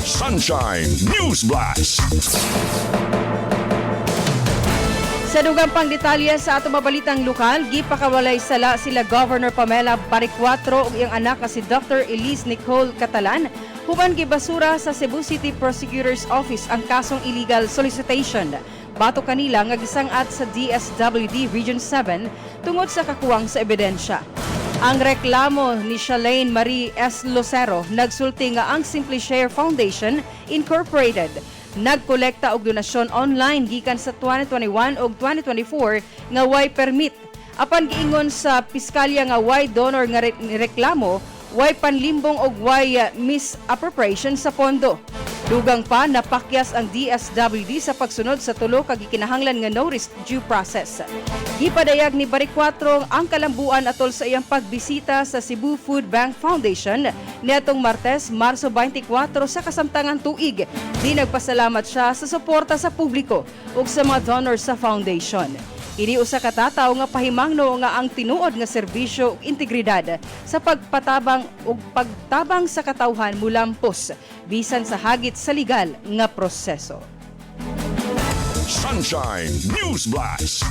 Sonshine Newsblast. Sa dugang pang detalye sa atong mabalitang lokal, Gipakawalay Sala sila Governor Pamela Baricuatro ug iyang anak nga si Dr. Elise Nicole Catalan human gibasura sa Cebu City Prosecutor's Office ang kasong illegal solicitation. Batok kanila nga gisangat sa DSWD Region 7 tungod sa kakuwang sa ebidensya. Ang reklamo ni Shalane Marie S. Lucero nagsulti nga ang Simple Share Foundation Incorporated nagkolekta og donasyon online gikan sa 2021 ug 2024 nga way permit. Apan giingon sa piskalya nga way donor nga reklamo, way panlimbong og way misappropriation sa pondo. Dugang pa napakyas ang DSWD sa pagsunod sa tulo ka gikinahanglan nga no risk due process. Gipadayag ni Baricuatro ang kalambuan atol sa iyang pagbisita sa Cebu Food Bank Foundation niadtong Martes, Marso 24 sa kasamtangang tuig. Di nagpasalamat siya sa suporta sa publiko ug sa mga donors sa foundation. Ini usa ka tawo nga pahimangno nga ang tinuod nga serbisyo ug integridad sa pagpatabang ug pagtabang sa katawhan mulampos bisan sa hagit sa legal nga proseso. Sonshine Newsblast.